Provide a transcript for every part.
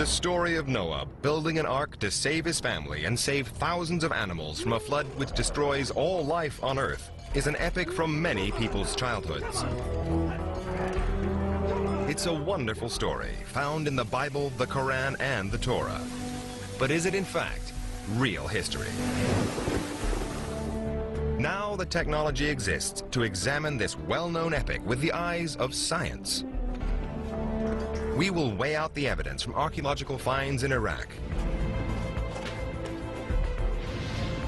The story of Noah building an ark to save his family and save thousands of animals from a flood which destroys all life on earth is an epic from many people's childhoods. It's a wonderful story found in the Bible, the Quran, and the Torah. But is it in fact real history? Now the technology exists to examine this well-known epic with the eyes of science. We will weigh out the evidence from archaeological finds in Iraq.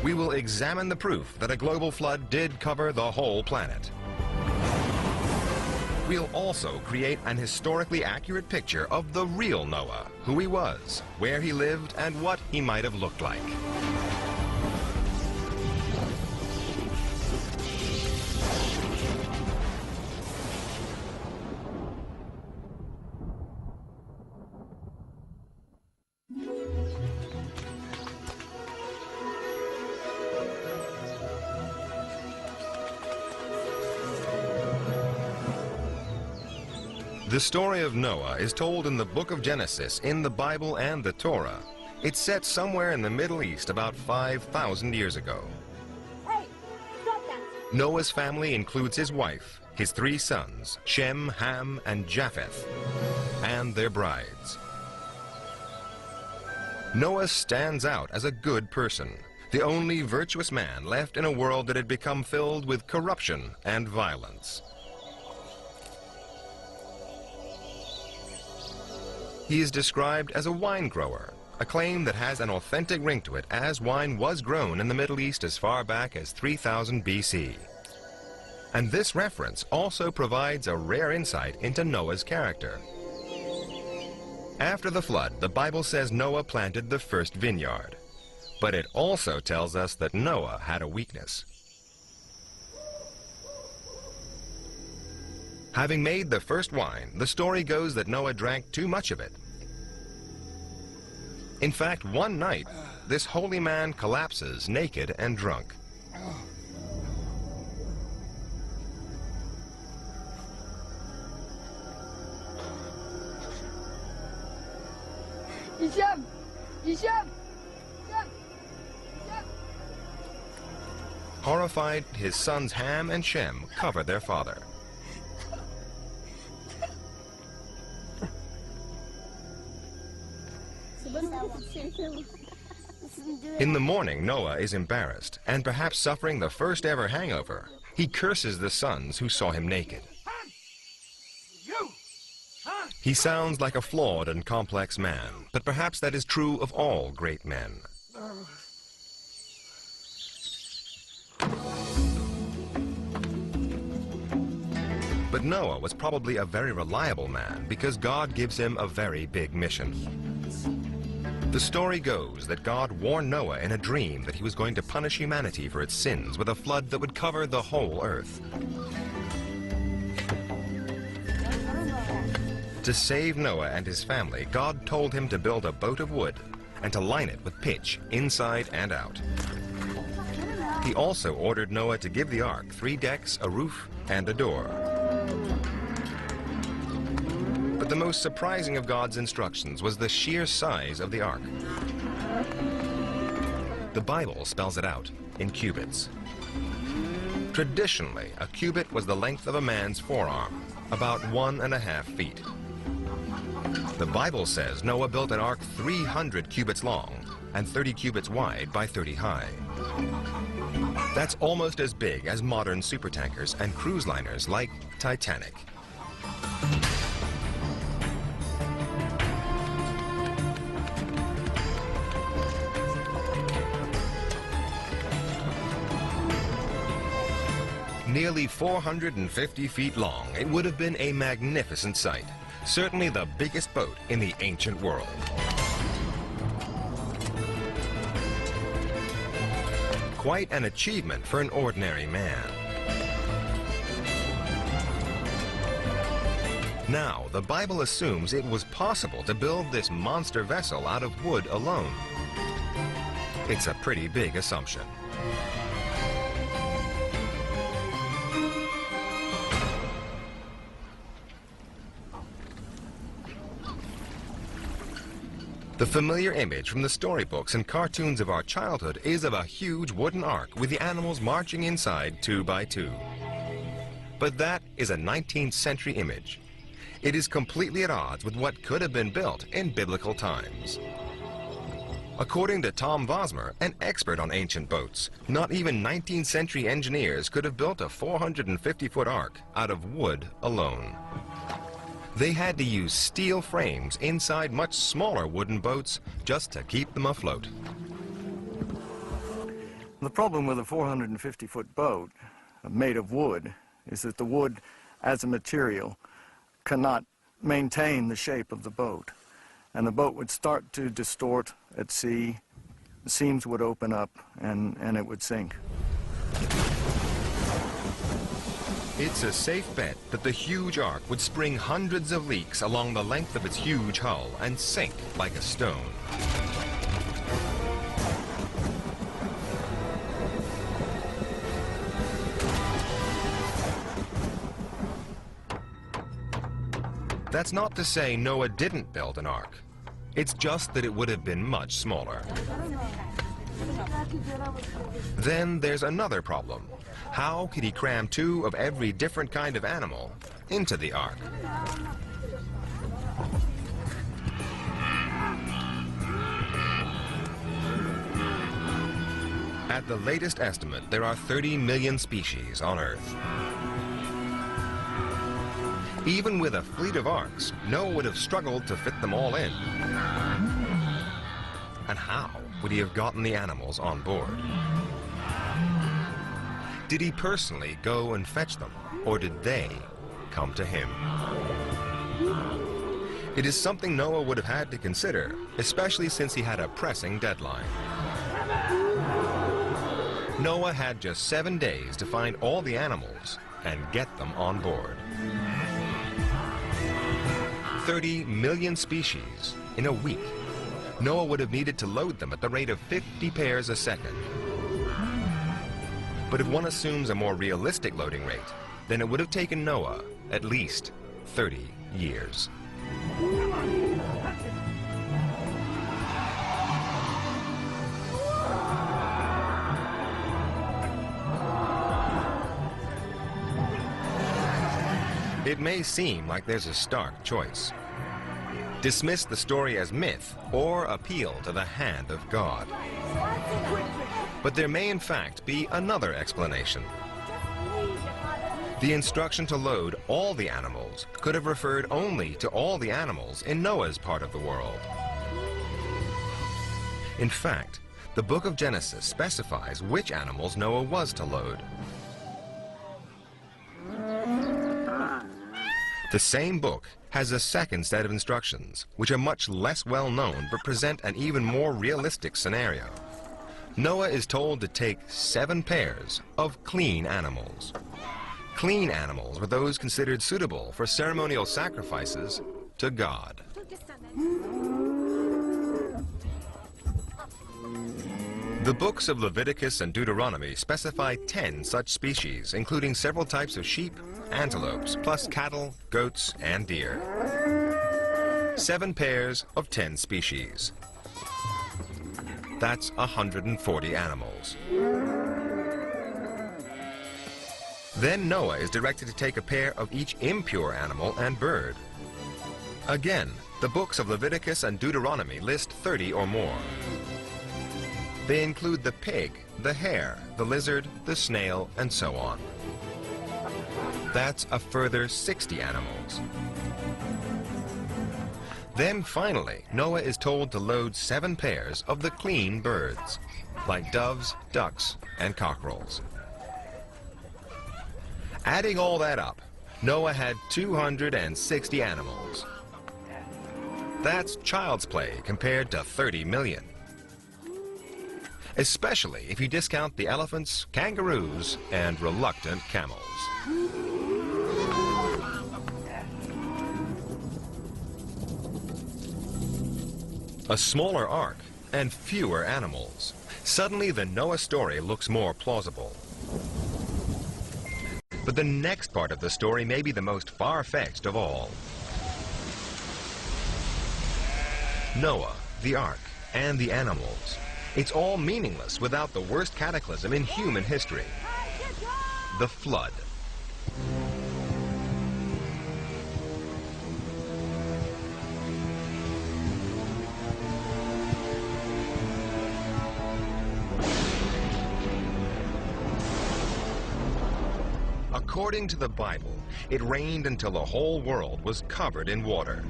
We will examine the proof that a global flood did cover the whole planet. We'll also create an historically accurate picture of the real Noah, who he was, where he lived, and what he might have looked like. The story of Noah is told in the book of Genesis, in the Bible and the Torah. It's set somewhere in the Middle East about 5,000 years ago. Hey, stop that! Noah's family includes his wife, his 3 sons, Shem, Ham, and Japheth, and their brides. Noah stands out as a good person, the only virtuous man left in a world that had become filled with corruption and violence. He is described as a wine grower, a claim that has an authentic ring to it, as wine was grown in the Middle East as far back as 3000 BC. And this reference also provides a rare insight into Noah's character. After the flood, the Bible says Noah planted the first vineyard. But it also tells us that Noah had a weakness. Having made the first wine, the story goes that Noah drank too much of it. In fact, one night, this holy man collapses naked and drunk. Horrified, his sons Ham and Shem cover their father. In the morning, Noah is embarrassed and perhaps suffering the first ever hangover. He curses the sons who saw him naked. He sounds like a flawed and complex man, but perhaps that is true of all great men. But Noah was probably a very reliable man because God gives him a very big mission. The story goes that God warned Noah in a dream that he was going to punish humanity for its sins with a flood that would cover the whole earth. To save Noah and his family, God told him to build a boat of wood and to line it with pitch inside and out. He also ordered Noah to give the ark 3 decks, a roof, and a door. But the most surprising of God's instructions was the sheer size of the ark. The Bible spells it out in cubits. Traditionally, a cubit was the length of a man's forearm, about 1.5 feet. The Bible says Noah built an ark 300 cubits long and 30 cubits wide by 30 high. That's almost as big as modern supertankers and cruise liners like Titanic. Nearly 450 feet long, it would have been a magnificent sight. Certainly the biggest boat in the ancient world. Quite an achievement for an ordinary man. Now, the Bible assumes it was possible to build this monster vessel out of wood alone. It's a pretty big assumption. The familiar image from the storybooks and cartoons of our childhood is of a huge wooden ark with the animals marching inside 2 by 2. But that is a 19th century image. It is completely at odds with what could have been built in biblical times. According to Tom Vosmer, an expert on ancient boats, not even 19th century engineers could have built a 450-foot ark out of wood alone. They had to use steel frames inside much smaller wooden boats just to keep them afloat. The problem with a 450-foot boat made of wood is that the wood as a material cannot maintain the shape of the boat. And the boat would start to distort at sea, the seams would open up, and it would sink. It's a safe bet that the huge ark would spring hundreds of leaks along the length of its huge hull and sink like a stone. That's not to say Noah didn't build an ark. It's just that it would have been much smaller. Then there's another problem. How could he cram 2 of every different kind of animal into the ark? At the latest estimate, there are 30 million species on Earth. Even with a fleet of arks, Noah would have struggled to fit them all in. And how would he have gotten the animals on board? Did he personally go and fetch them, or did they come to him? It is something Noah would have had to consider, especially since he had a pressing deadline. Noah had just 7 days to find all the animals and get them on board. 30 million species in a week. Noah would have needed to load them at the rate of 50 pairs a second. But if one assumes a more realistic loading rate, then it would have taken Noah at least 30 years. It may seem like there's a stark choice. Dismiss the story as myth or appeal to the hand of God. But there may in fact be another explanation. The instruction to load all the animals could have referred only to all the animals in Noah's part of the world. In fact, the book of Genesis specifies which animals Noah was to load. The same book has a second set of instructions, which are much less well known but present an even more realistic scenario. Noah is told to take 7 pairs of clean animals. Clean animals were those considered suitable for ceremonial sacrifices to God. The books of Leviticus and Deuteronomy specify 10 such species, including several types of sheep, antelopes, plus cattle, goats, and deer. 7 pairs of 10 species. That's 140 animals. Then Noah is directed to take a pair of each impure animal and bird. Again, the books of Leviticus and Deuteronomy list 30 or more. They include the pig, the hare, the lizard, the snail, and so on. That's a further 60 animals. Then finally, Noah is told to load 7 pairs of the clean birds, like doves, ducks, and cockerels. Adding all that up, Noah had 260 animals. That's child's play compared to 30 million. Especially if you discount the elephants, kangaroos, and reluctant camels. A smaller ark and fewer animals. Suddenly the Noah story looks more plausible. But the next part of the story may be the most far-fetched of all. Noah the ark, and the animals. It's all meaningless without the worst cataclysm in human history, the flood. According to the Bible, it rained until the whole world was covered in water.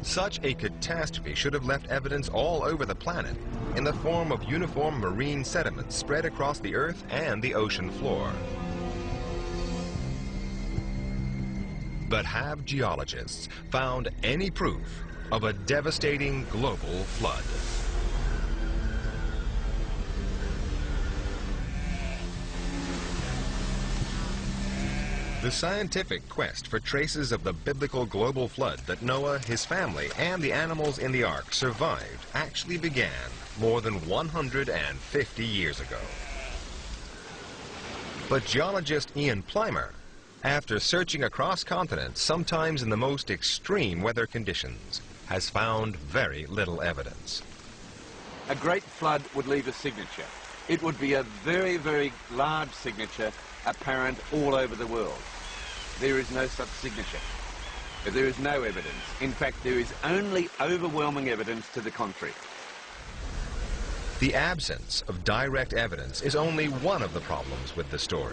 Such a catastrophe should have left evidence all over the planet in the form of uniform marine sediments spread across the earth and the ocean floor. But have geologists found any proof of a devastating global flood? The scientific quest for traces of the biblical global flood that Noah, his family, and the animals in the ark survived actually began more than 150 years ago. But geologist Ian Plimer, after searching across continents, sometimes in the most extreme weather conditions, has found very little evidence. A great flood would leave a signature. It would be a very, very large signature apparent all over the world. There is no such signature. There is no evidence. In fact, there is only overwhelming evidence to the contrary. The absence of direct evidence is only one of the problems with the story.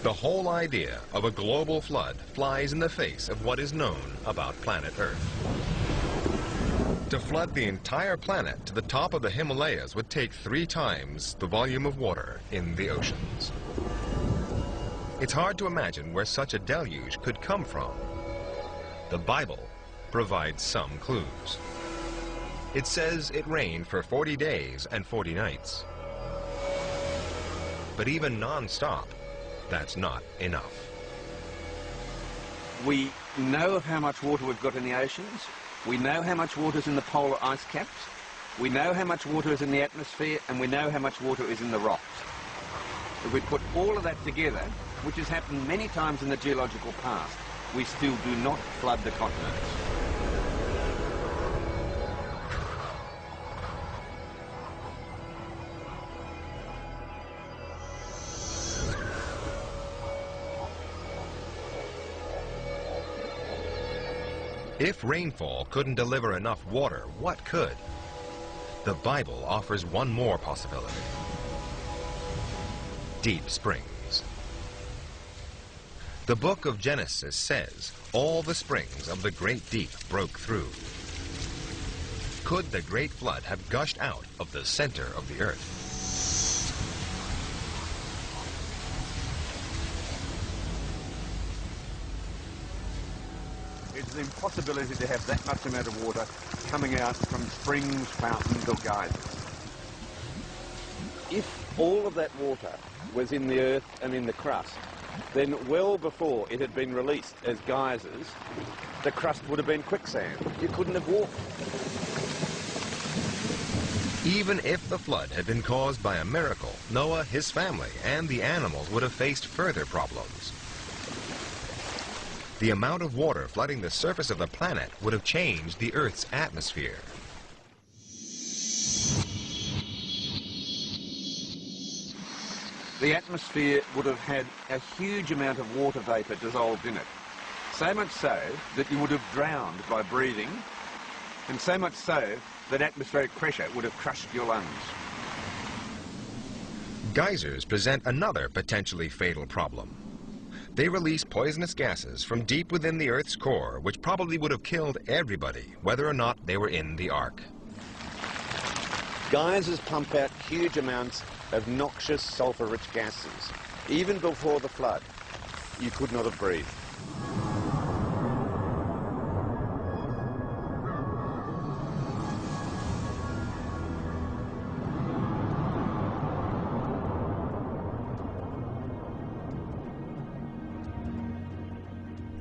The whole idea of a global flood flies in the face of what is known about planet Earth. To flood the entire planet to the top of the Himalayas would take 3 times the volume of water in the oceans. It's hard to imagine where such a deluge could come from. The Bible provides some clues. It says it rained for 40 days and 40 nights. But even non-stop, that's not enough. We know of how much water we've got in the oceans. We know how much water is in the polar ice caps. We know how much water is in the atmosphere, and we know how much water is in the rocks. If we put all of that together, which has happened many times in the geological past, we still do not flood the continents. If rainfall couldn't deliver enough water, what could? The Bible offers one more possibility. Deep springs. The book of Genesis says all the springs of the great deep broke through. Could the great flood have gushed out of the center of the earth? It's an impossibility to have that much amount of water coming out from springs, fountains or geysers. If all of that water was in the earth and in the crust, then well before it had been released as geysers, the crust would have been quicksand. You couldn't have walked. Even if the flood had been caused by a miracle, Noah, his family, and the animals would have faced further problems. The amount of water flooding the surface of the planet would have changed the Earth's atmosphere. The atmosphere would have had a huge amount of water vapour dissolved in it. So much so that you would have drowned by breathing, and so much so that atmospheric pressure would have crushed your lungs. Geysers present another potentially fatal problem. They release poisonous gases from deep within the Earth's core, which probably would have killed everybody, whether or not they were in the Ark. Geysers pump out huge amounts of noxious sulfur-rich gases. Even before the flood, you could not have breathed.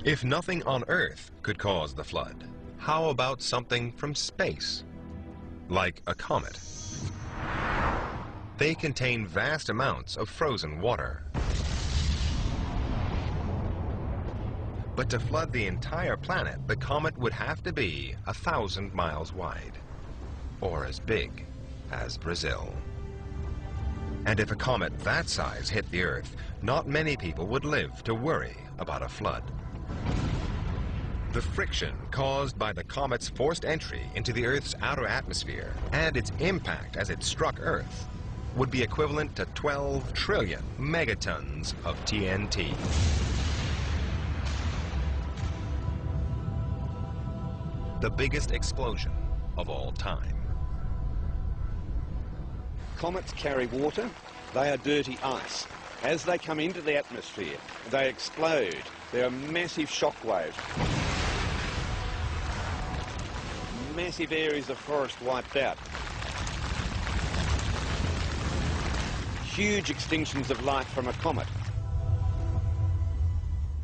If nothing on Earth could cause the flood, how about something from space? Like a comet. They contain vast amounts of frozen water. But to flood the entire planet, the comet would have to be 1,000 miles wide, or as big as Brazil. And if a comet that size hit the Earth, not many people would live to worry about a flood. The friction caused by the comet's forced entry into the Earth's outer atmosphere and its impact as it struck Earth would be equivalent to 12 trillion megatons of TNT. The biggest explosion of all time. Comets carry water. They are dirty ice. As they come into the atmosphere, they explode. There are massive shock waves. Massive areas of forest wiped out. Huge extinctions of life from a comet.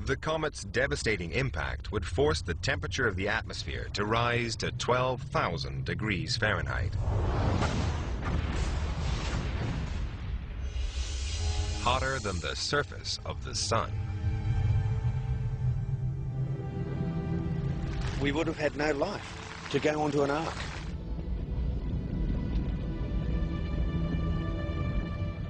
The comet's devastating impact would force the temperature of the atmosphere to rise to 12,000 degrees Fahrenheit. Hotter than the surface of the sun. We would have had no life to go onto an ark.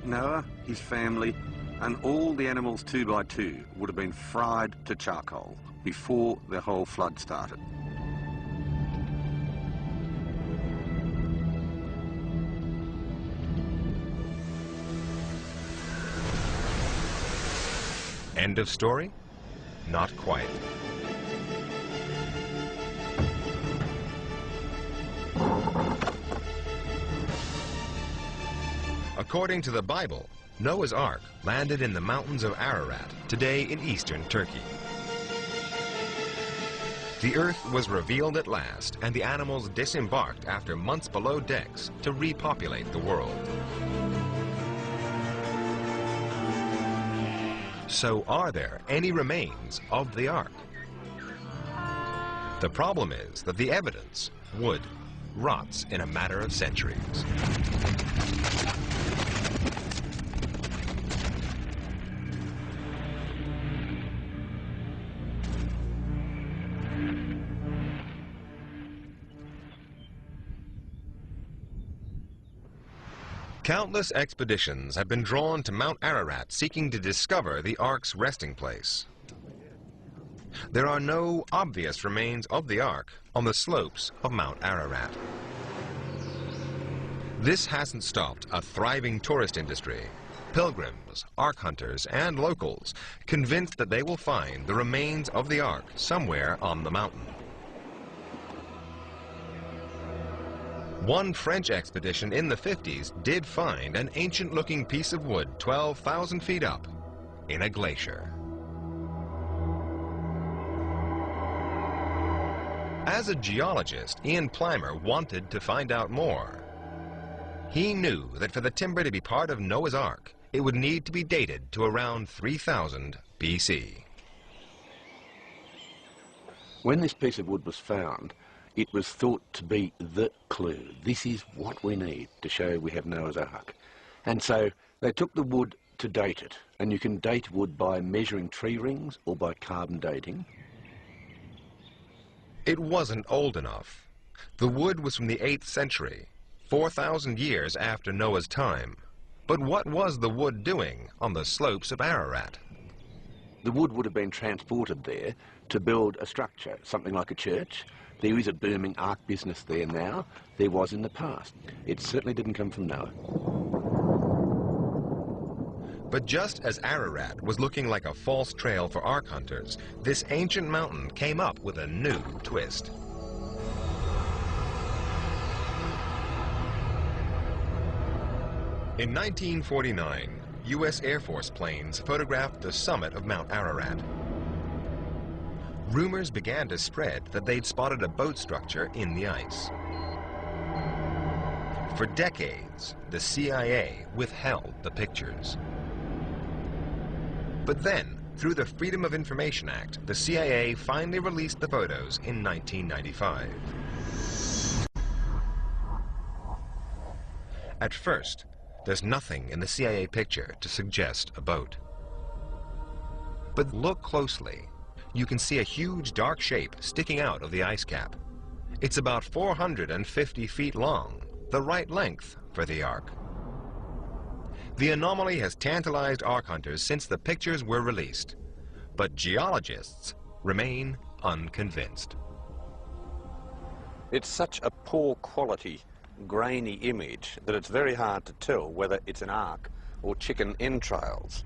Noah, his family, and all the animals 2 by 2 would have been fried to charcoal before the whole flood started. End of story? Not quite. According to the Bible, Noah's Ark landed in the mountains of Ararat, today in eastern Turkey. The earth was revealed at last, and the animals disembarked after months below decks to repopulate the world. So are there any remains of the Ark? The problem is that the evidence, wood, rots in a matter of centuries. Countless expeditions have been drawn to Mount Ararat seeking to discover the Ark's resting place. There are no obvious remains of the Ark on the slopes of Mount Ararat. This hasn't stopped a thriving tourist industry, pilgrims, Ark hunters, and locals convinced that they will find the remains of the Ark somewhere on the mountain. One French expedition in the 50s did find an ancient-looking piece of wood 12,000 feet up in a glacier. As a geologist, Ian Plimer wanted to find out more. He knew that for the timber to be part of Noah's Ark, it would need to be dated to around 3000 BC. When this piece of wood was found, it was thought to be the clue. This is what we need to show we have Noah's Ark. And so they took the wood to date it. And you can date wood by measuring tree rings or by carbon dating. It wasn't old enough. The wood was from the 8th century, 4,000 years after Noah's time. But what was the wood doing on the slopes of Ararat? The wood would have been transported there to build a structure, something like a church. There is a booming Ark business there now. There was in the past. It certainly didn't come from Noah. But just as Ararat was looking like a false trail for Ark hunters, this ancient mountain came up with a new twist. In 1949, U.S. Air Force planes photographed the summit of Mount Ararat. Rumors began to spread that they'd spotted a boat structure in the ice. For decades, the CIA withheld the pictures. But then, through the Freedom of Information Act, the CIA finally released the photos in 1995. At first, there's nothing in the CIA picture to suggest a boat. But look closely. you can see a huge dark shape sticking out of the ice cap. It's about 450 feet long, the right length for the Ark. The anomaly has tantalized Ark hunters since the pictures were released, but geologists remain unconvinced. It's such a poor quality, grainy image that it's very hard to tell whether it's an ark or chicken entrails.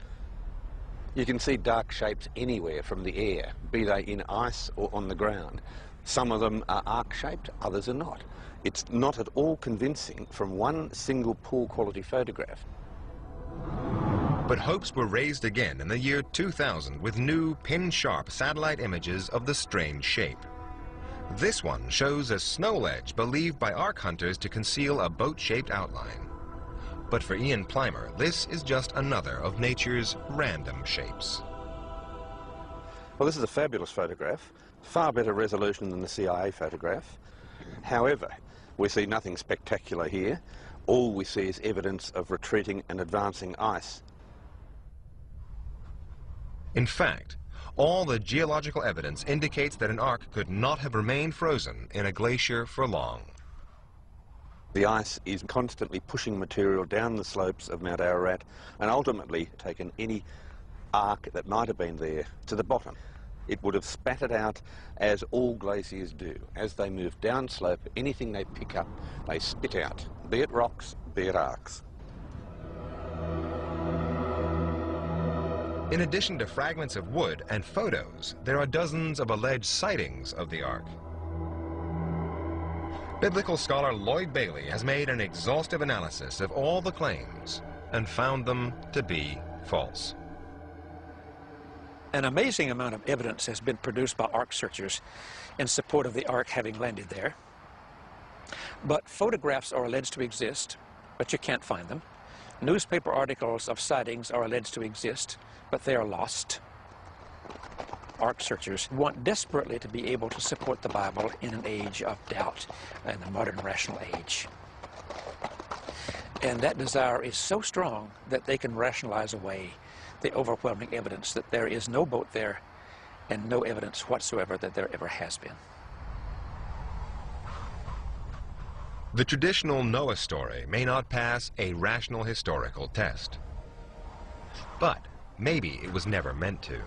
You can see dark shapes anywhere from the air, be they in ice or on the ground. Some of them are ark-shaped, others are not. It's not at all convincing from one single poor quality photograph. But hopes were raised again in the year 2000 with new pin-sharp satellite images of the strange shape. This one shows a snow ledge believed by Ark hunters to conceal a boat-shaped outline. But for Ian Plimer, this is just another of nature's random shapes. Well, this is a fabulous photograph, far better resolution than the CIA photograph. However, we see nothing spectacular here. All we see is evidence of retreating and advancing ice. In fact, all the geological evidence indicates that an Ark could not have remained frozen in a glacier for long. The ice is constantly pushing material down the slopes of Mount Ararat and ultimately taken any ark that might have been there to the bottom. It would have spat it out as all glaciers do. As they move downslope, anything they pick up, they spit out, be it rocks, be it arks. In addition to fragments of wood and photos, there are dozens of alleged sightings of the Ark. Biblical scholar Lloyd Bailey has made an exhaustive analysis of all the claims and found them to be false. An amazing amount of evidence has been produced by Ark searchers in support of the Ark having landed there. But photographs are alleged to exist, but you can't find them. Newspaper articles of sightings are alleged to exist, but they are lost. Ark searchers want desperately to be able to support the Bible in an age of doubt, in the modern rational age. And that desire is so strong that they can rationalize away the overwhelming evidence that there is no boat there and no evidence whatsoever that there ever has been. The traditional Noah story may not pass a rational historical test, but maybe it was never meant to.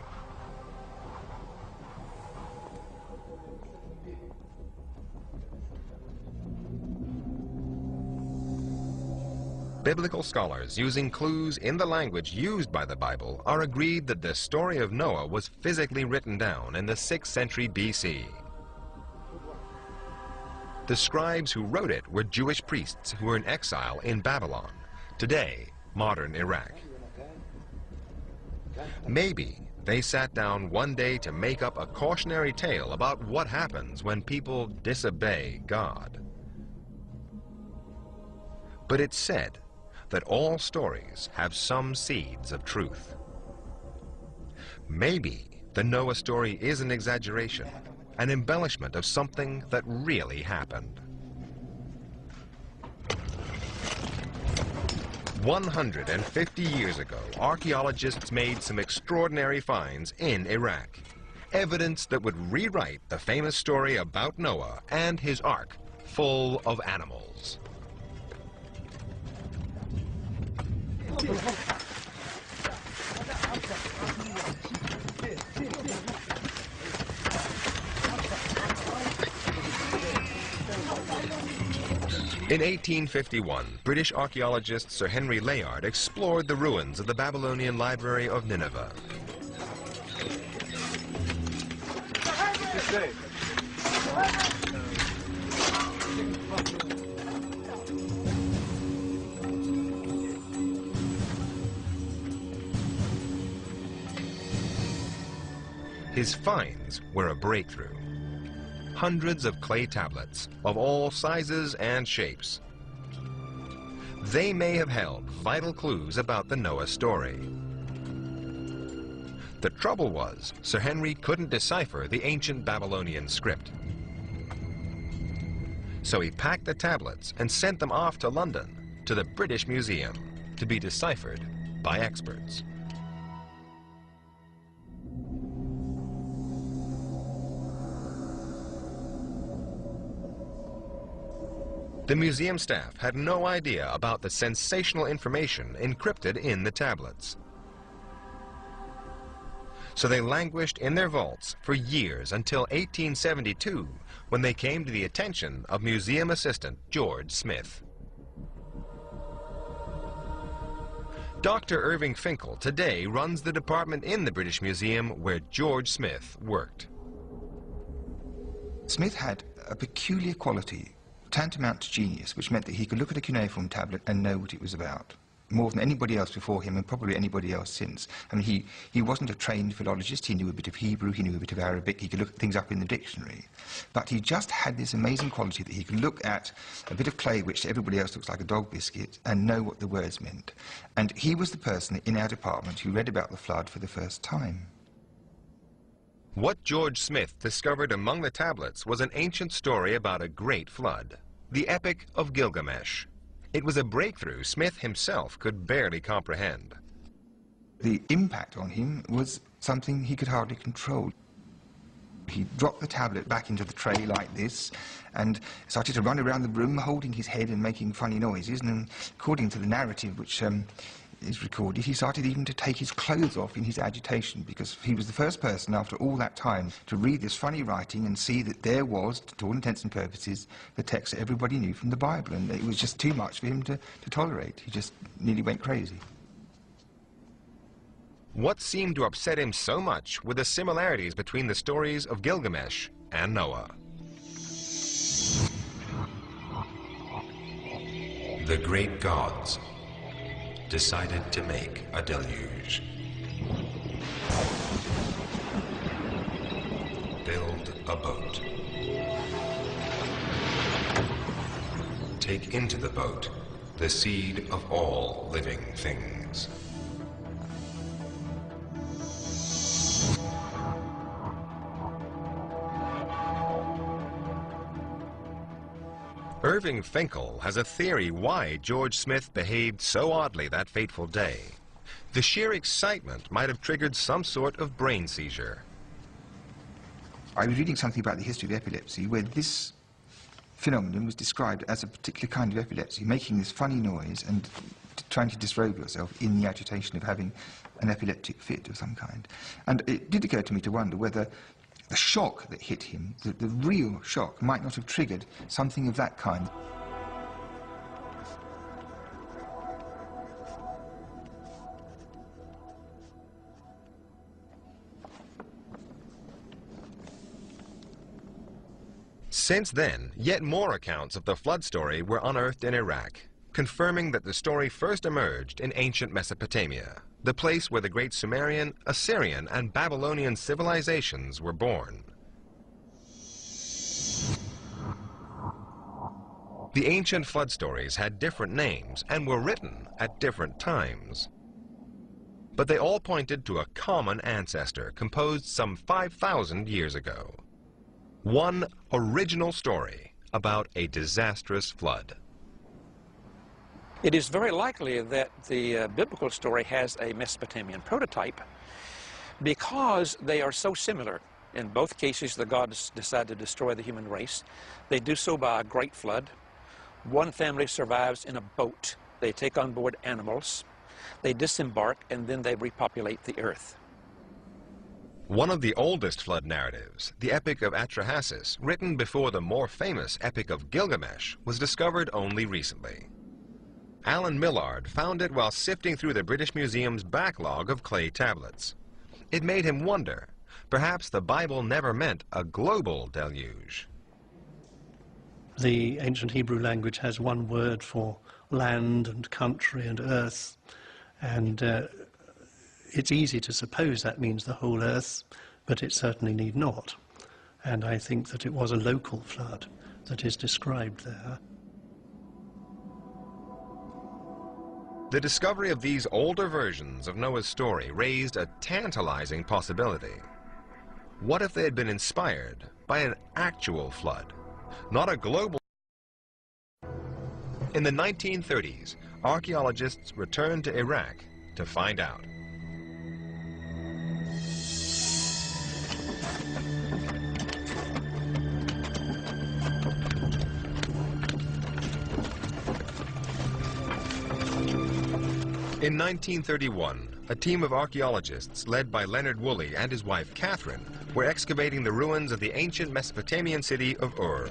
Biblical scholars, using clues in the language used by the Bible, are agreed that the story of Noah was physically written down in the 6th century BC. The scribes who wrote it were Jewish priests who were in exile in Babylon, today modern Iraq. Maybe they sat down one day to make up a cautionary tale about what happens when people disobey God. But it's said that all stories have some seeds of truth. Maybe the Noah story is an exaggeration, an embellishment of something that really happened. 150 years ago, archaeologists made some extraordinary finds in Iraq, evidence that would rewrite the famous story about Noah and his ark full of animals. In 1851, British archaeologist Sir Henry Layard explored the ruins of the Babylonian Library of Nineveh. His finds were a breakthrough. Hundreds of clay tablets of all sizes and shapes. They may have held vital clues about the Noah story. The trouble was, Sir Henry couldn't decipher the ancient Babylonian script. So he packed the tablets and sent them off to London, to the British Museum, to be deciphered by experts. The museum staff had no idea about the sensational information encrypted in the tablets. So they languished in their vaults for years until 1872, when they came to the attention of museum assistant George Smith. Dr. Irving Finkel today runs the department in the British Museum where George Smith worked. Smith had a peculiar quality, tantamount to genius, which meant that he could look at a cuneiform tablet and know what it was about, more than anybody else before him and probably anybody else since. I mean, he wasn't a trained philologist. He knew a bit of Hebrew, he knew a bit of Arabic, he could look things up in the dictionary. But he just had this amazing quality that he could look at a bit of clay which to everybody else looks like a dog biscuit and know what the words meant. And he was the person in our department who read about the flood for the first time. What George Smith discovered among the tablets was an ancient story about a great flood, the Epic of Gilgamesh. It was a breakthrough Smith himself could barely comprehend. The impact on him was something he could hardly control. He dropped the tablet back into the tray like this and started to run around the room holding his head and making funny noises, and according to the narrative which is recorded, he started even to take his clothes off in his agitation, because he was the first person after all that time to read this funny writing and see that there was, to all intents and purposes, the text that everybody knew from the Bible, and it was just too much for him to tolerate. He just nearly went crazy. What seemed to upset him so much were the similarities between the stories of Gilgamesh and Noah. The great gods decided to make a deluge. Build a boat. Take into the boat the seed of all living things. Irving Finkel has a theory why George Smith behaved so oddly that fateful day. The sheer excitement might have triggered some sort of brain seizure. I was reading something about the history of epilepsy where this phenomenon was described as a particular kind of epilepsy, making this funny noise and trying to disrobe yourself in the agitation of having an epileptic fit of some kind. And it did occur to me to wonder whether the shock that hit him, the real shock, might not have triggered something of that kind. Since then, yet more accounts of the flood story were unearthed in Iraq, confirming that the story first emerged in ancient Mesopotamia, the place where the great Sumerian, Assyrian, and Babylonian civilizations were born. The ancient flood stories had different names and were written at different times. But they all pointed to a common ancestor composed some 5,000 years ago. One original story about a disastrous flood. It is very likely that the biblical story has a Mesopotamian prototype because they are so similar. In both cases, the gods decide to destroy the human race. They do so by a great flood. One family survives in a boat. They take on board animals. They disembark, and then they repopulate the earth. One of the oldest flood narratives, the Epic of Atrahasis, written before the more famous Epic of Gilgamesh, was discovered only recently. Alan Millard found it while sifting through the British Museum's backlog of clay tablets. It made him wonder, perhaps the Bible never meant a global deluge. The ancient Hebrew language has one word for land and country and earth, and it's easy to suppose that means the whole earth, but it certainly need not. And I think that it was a local flood that is described there. The discovery of these older versions of Noah's story raised a tantalizing possibility. What if they had been inspired by an actual flood, not a global? In the 1930s, archaeologists returned to Iraq to find out. In 1931, a team of archaeologists led by Leonard Woolley and his wife Catherine were excavating the ruins of the ancient Mesopotamian city of Ur.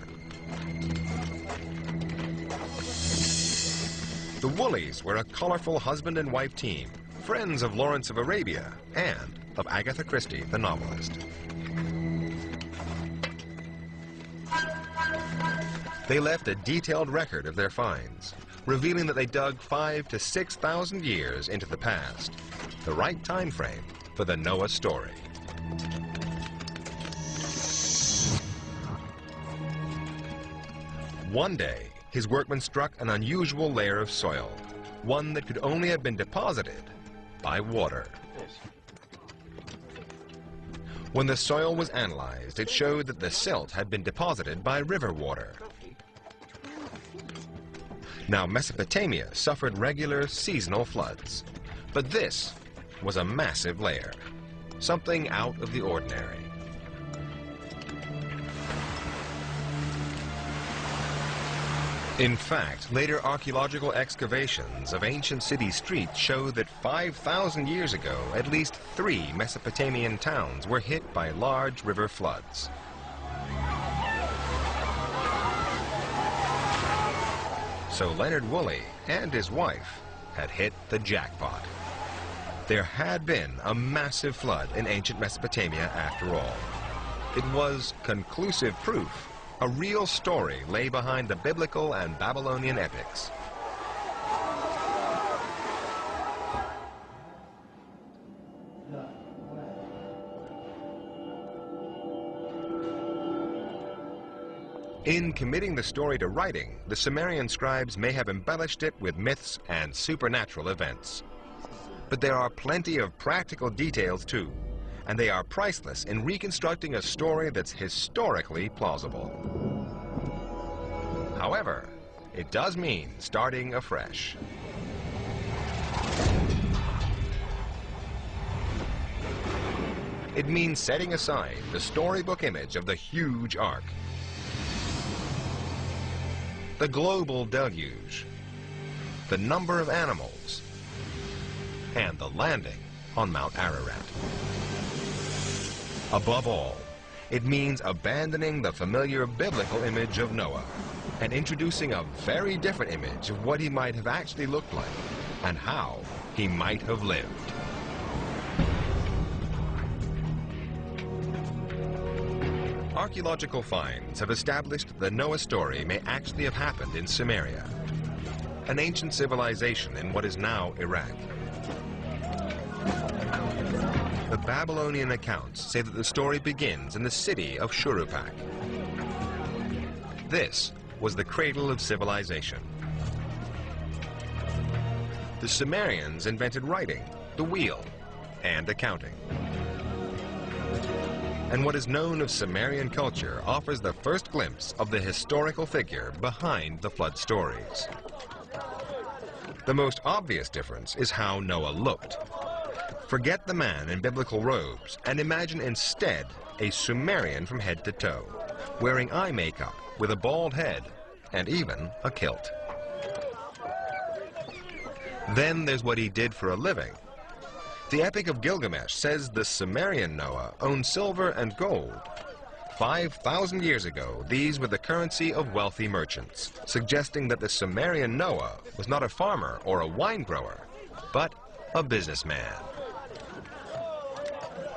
The Woolleys were a colorful husband and wife team, friends of Lawrence of Arabia and of Agatha Christie, the novelist. They left a detailed record of their finds, revealing that they dug 5,000 to 6,000 years into the past, the right time frame for the Noah story. One day, his workmen struck an unusual layer of soil, one that could only have been deposited by water. When the soil was analyzed, it showed that the silt had been deposited by river water. Now, Mesopotamia suffered regular seasonal floods, but this was a massive layer, something out of the ordinary. In fact, later archaeological excavations of ancient city streets show that 5,000 years ago, at least 3 Mesopotamian towns were hit by large river floods. So Leonard Woolley and his wife had hit the jackpot. There had been a massive flood in ancient Mesopotamia after all. It was conclusive proof. A real story lay behind the biblical and Babylonian epics. In committing the story to writing, the Sumerian scribes may have embellished it with myths and supernatural events. But there are plenty of practical details too, and they are priceless in reconstructing a story that's historically plausible. However, it does mean starting afresh. It means setting aside the storybook image of the huge ark, the global deluge, the number of animals, and the landing on Mount Ararat. Above all, it means abandoning the familiar biblical image of Noah and introducing a very different image of what he might have actually looked like and how he might have lived. Archaeological finds have established that the Noah story may actually have happened in Sumeria, an ancient civilization in what is now Iraq. The Babylonian accounts say that the story begins in the city of Shuruppak. This was the cradle of civilization. The Sumerians invented writing, the wheel, and accounting. And what is known of Sumerian culture offers the first glimpse of the historical figure behind the flood stories. The most obvious difference is how Noah looked. Forget the man in biblical robes and imagine instead a Sumerian from head to toe, wearing eye makeup with a bald head and even a kilt. Then there's what he did for a living. The Epic of Gilgamesh says the Sumerian Noah owned silver and gold. 5,000 years ago, these were the currency of wealthy merchants, suggesting that the Sumerian Noah was not a farmer or a wine grower, but a businessman.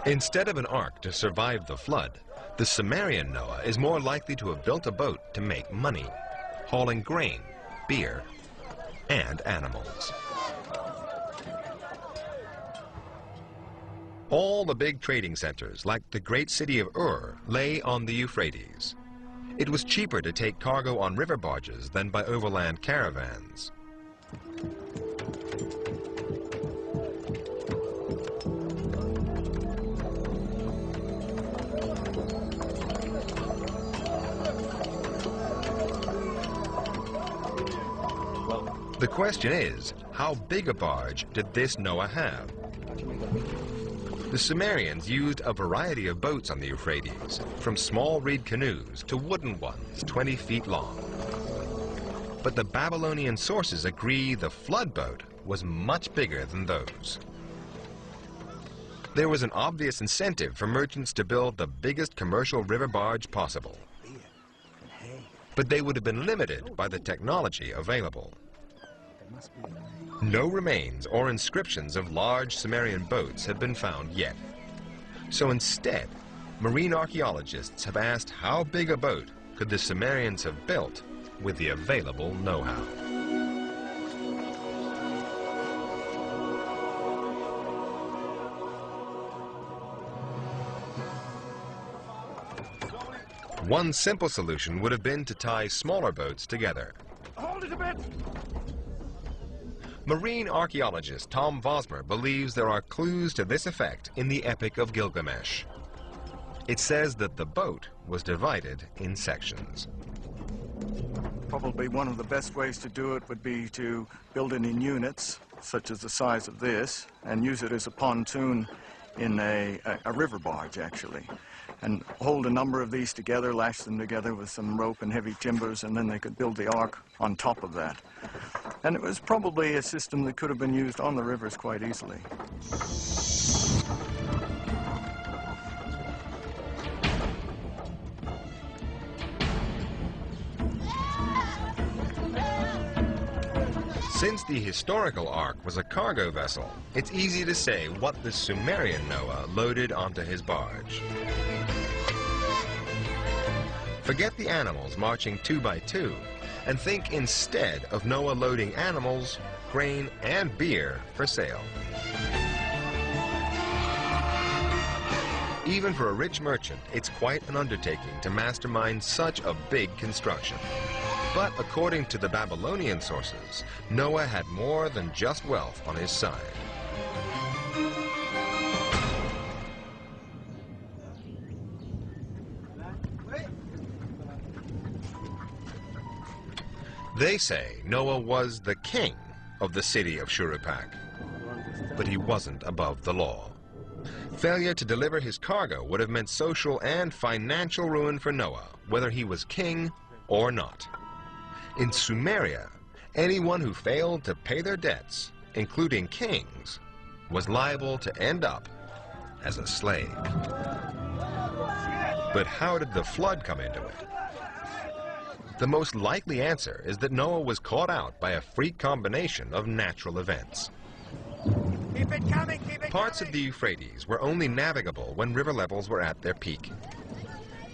Instead of an ark to survive the flood, the Sumerian Noah is more likely to have built a boat to make money, hauling grain, beer, and animals. All the big trading centers, like the great city of Ur, lay on the Euphrates. It was cheaper to take cargo on river barges than by overland caravans. The question is, how big a barge did this Noah have? The Sumerians used a variety of boats on the Euphrates, from small reed canoes to wooden ones 20 feet long. But the Babylonian sources agree the flood boat was much bigger than those. There was an obvious incentive for merchants to build the biggest commercial river barge possible. But they would have been limited by the technology available. No remains or inscriptions of large Sumerian boats have been found yet. So instead, marine archaeologists have asked how big a boat could the Sumerians have built with the available know-how. One simple solution would have been to tie smaller boats together. Hold it a bit! Marine archaeologist Tom Vosmer believes there are clues to this effect in the Epic of Gilgamesh. It says that the boat was divided in sections. Probably one of the best ways to do it would be to build it in units, such as the size of this, and use it as a pontoon in a river barge, actually. And hold a number of these together, lash them together with some rope and heavy timbers, and then they could build the ark on top of that. And it was probably a system that could have been used on the rivers quite easily. Since the historical ark was a cargo vessel, it's easy to say what the Sumerian Noah loaded onto his barge. Forget the animals marching 2 by 2, and think instead of Noah loading animals, grain, and beer for sale. Even for a rich merchant, it's quite an undertaking to mastermind such a big construction. But according to the Babylonian sources, Noah had more than just wealth on his side. They say Noah was the king of the city of Shuruppak, but he wasn't above the law. Failure to deliver his cargo would have meant social and financial ruin for Noah, whether he was king or not. In Sumeria, anyone who failed to pay their debts, including kings, was liable to end up as a slave. But how did the flood come into it? The most likely answer is that Noah was caught out by a freak combination of natural events. Keep it coming, Parts of the Euphrates were only navigable when river levels were at their peak.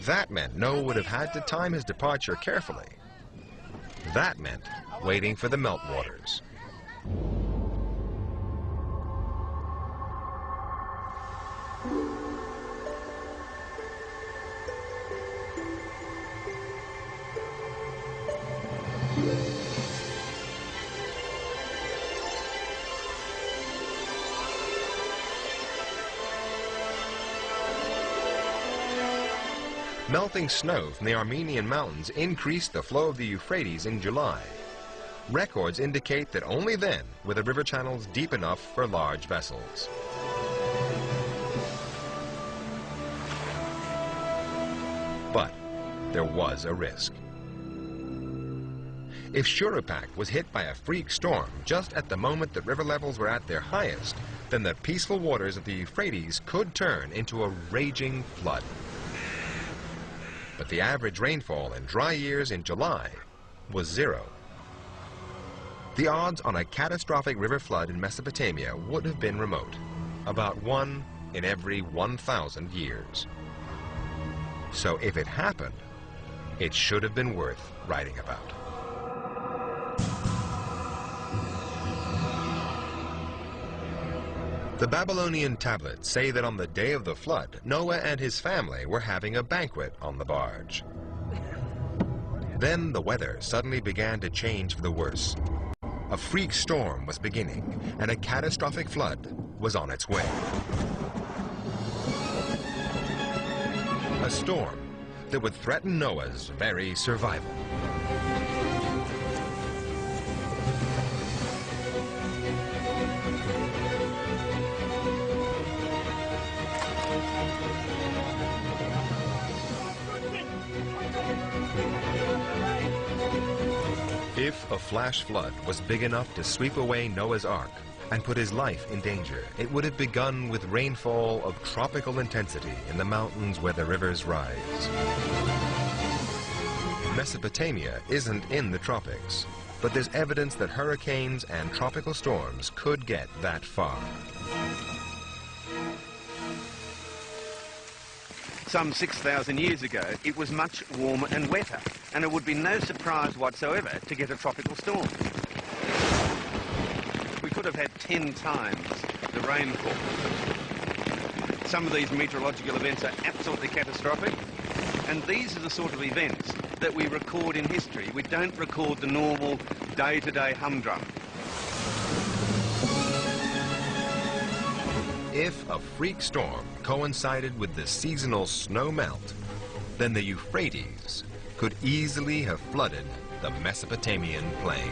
That meant Noah would have had to time his departure carefully. That meant waiting for the meltwaters. Melting snow from the Armenian mountains increased the flow of the Euphrates in July. Records indicate that only then were the river channels deep enough for large vessels. But there was a risk. If Shuruppak was hit by a freak storm just at the moment that river levels were at their highest, then the peaceful waters of the Euphrates could turn into a raging flood. But the average rainfall in dry years in July was 0. The odds on a catastrophic river flood in Mesopotamia would have been remote, about 1 in every 1,000 years. So if it happened, it should have been worth writing about. The Babylonian tablets say that on the day of the flood, Noah and his family were having a banquet on the barge. Then the weather suddenly began to change for the worse. A freak storm was beginning, and a catastrophic flood was on its way. A storm that would threaten Noah's very survival. If a flash flood was big enough to sweep away Noah's Ark and put his life in danger, it would have begun with rainfall of tropical intensity in the mountains where the rivers rise. Mesopotamia isn't in the tropics, but there's evidence that hurricanes and tropical storms could get that far. Some 6,000 years ago, it was much warmer and wetter, and it would be no surprise whatsoever to get a tropical storm. We could have had 10 times the rainfall. Some of these meteorological events are absolutely catastrophic, and these are the sort of events that we record in history. We don't record the normal day-to-day humdrum. If a freak storm coincided with the seasonal snow melt, then the Euphrates could easily have flooded the Mesopotamian plain.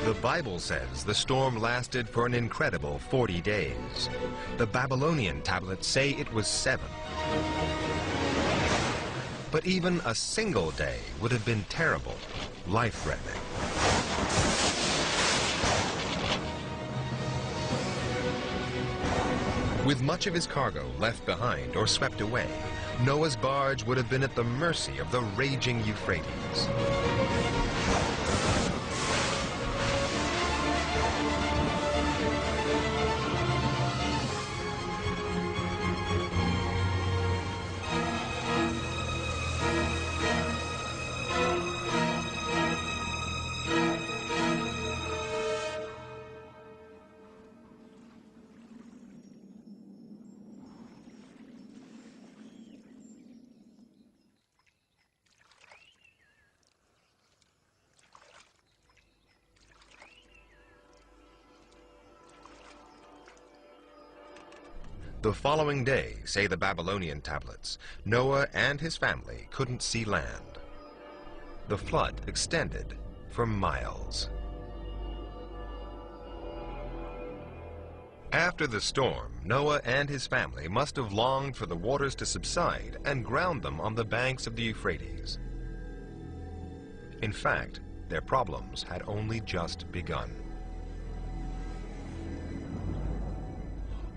The Bible says the storm lasted for an incredible 40 days. The Babylonian tablets say it was 7. But even a single day would have been terrible, life-threatening. With much of his cargo left behind or swept away, Noah's barge would have been at the mercy of the raging Euphrates. The following day, say the Babylonian tablets, Noah and his family couldn't see land. The flood extended for miles. After the storm, Noah and his family must have longed for the waters to subside and ground them on the banks of the Euphrates. In fact, their problems had only just begun.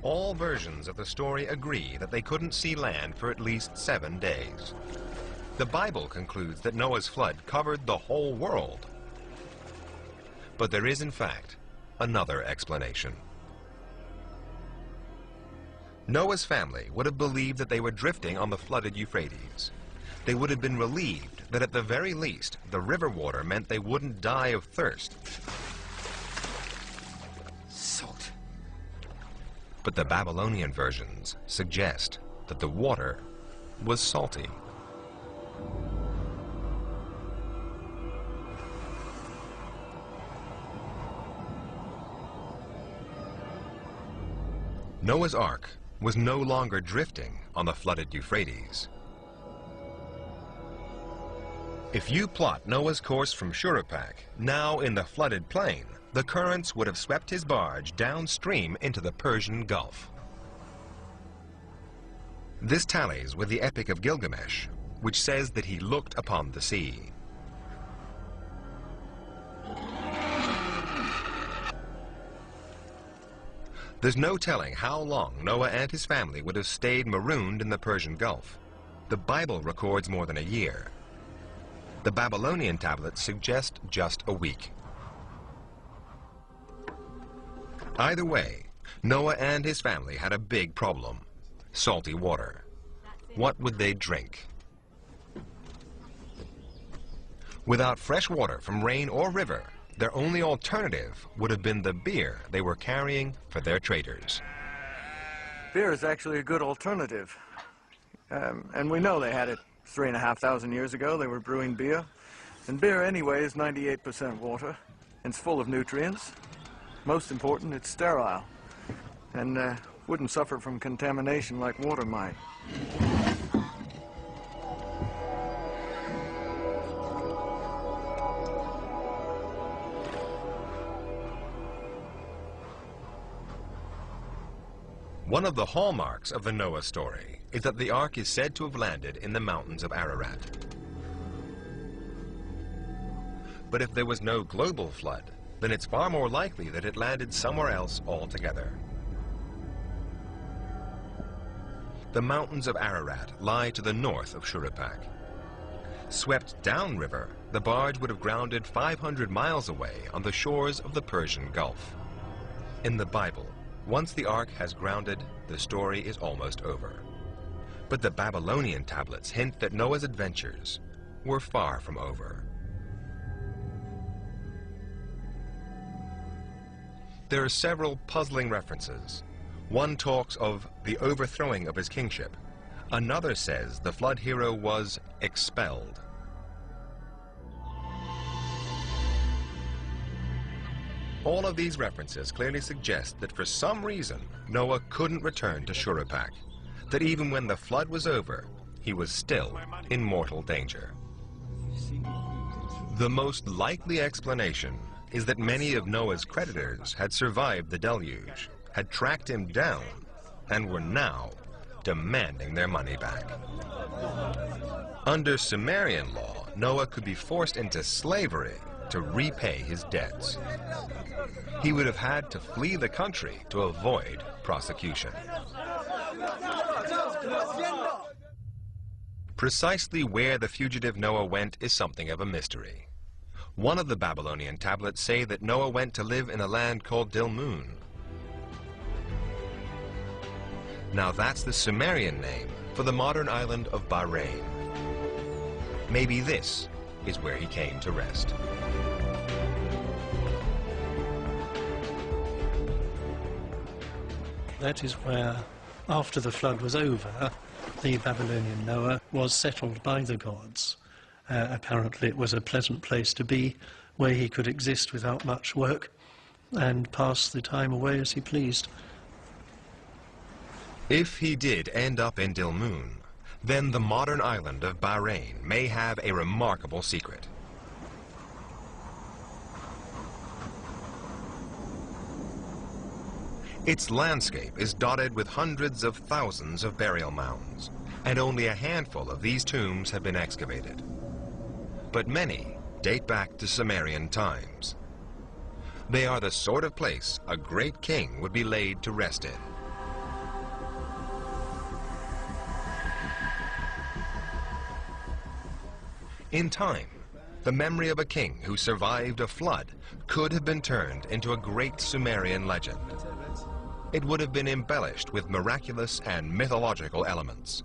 All versions of the story agree that they couldn't see land for at least 7 days. The Bible concludes that Noah's flood covered the whole world. But there is, in fact, another explanation. Noah's family would have believed that they were drifting on the flooded Euphrates. They would have been relieved that at the very least, the river water meant they wouldn't die of thirst. Salt. But the Babylonian versions suggest that the water was salty. Noah's Ark was no longer drifting on the flooded Euphrates. If you plot Noah's course from Shuruppak, now in the flooded plain, the currents would have swept his barge downstream into the Persian Gulf. This tallies with the Epic of Gilgamesh, which says that he looked upon the sea. There's no telling how long Noah and his family would have stayed marooned in the Persian Gulf. The Bible records more than a year. The Babylonian tablets suggest just a week. Either way, Noah and his family had a big problem: salty water. What would they drink? Without fresh water from rain or river, their only alternative would have been the beer they were carrying for their traders. Beer is actually a good alternative. And we know they had it 3,500 years ago. They were brewing beer. And beer anyway is 98% water. And it's full of nutrients. Most important, it's sterile. And wouldn't suffer from contamination like water might. One of the hallmarks of the Noah story is that the ark is said to have landed in the mountains of Ararat. But if there was no global flood, then it's far more likely that it landed somewhere else altogether. The mountains of Ararat lie to the north of Shuruppak. Swept downriver, the barge would have grounded 500 miles away on the shores of the Persian Gulf. In the Bible, once the ark has grounded, the story is almost over. But the Babylonian tablets hint that Noah's adventures were far from over. There are several puzzling references. One talks of the overthrowing of his kingship. Another says the flood hero was expelled. All of these references clearly suggest that for some reason Noah couldn't return to Shuruppak, that even when the flood was over, he was still in mortal danger. The most likely explanation is that many of Noah's creditors had survived the deluge, had tracked him down, and were now demanding their money back. Under Sumerian law, Noah could be forced into slavery to repay his debts. He would have had to flee the country to avoid prosecution. Precisely where the fugitive Noah went is something of a mystery. One of the Babylonian tablets say that Noah went to live in a land called Dilmun. Now that's the Sumerian name for the modern island of Bahrain. Maybe this is where he came to rest. That is where, after the flood was over, the Babylonian Noah was settled by the gods. Apparently it was a pleasant place to be, where he could exist without much work and pass the time away as he pleased. If he did end up in Dilmun, then the modern island of Bahrain may have a remarkable secret. Its landscape is dotted with hundreds of thousands of burial mounds, and only a handful of these tombs have been excavated. But many date back to Sumerian times. They are the sort of place a great king would be laid to rest in. In time, the memory of a king who survived a flood could have been turned into a great Sumerian legend. It would have been embellished with miraculous and mythological elements.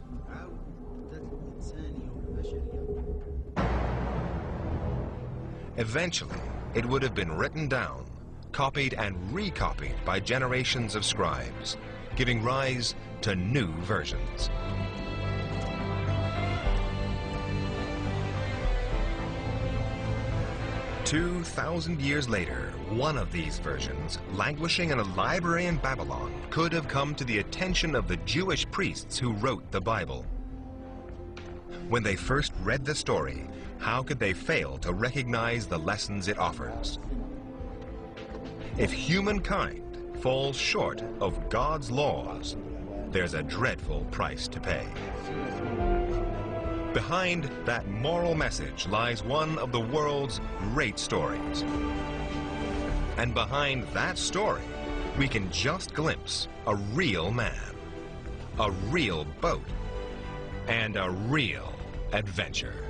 Eventually, it would have been written down, copied and recopied by generations of scribes, giving rise to new versions. "2,000 years later, one of these versions, languishing in a library in Babylon, could have come to the attention of the Jewish priests who wrote the Bible. When they first read the story, how could they fail to recognize the lessons it offers? If humankind falls short of God's laws, there's a dreadful price to pay. Behind that moral message lies one of the world's great stories. And behind that story, we can just glimpse a real man, a real boat, and a real adventure.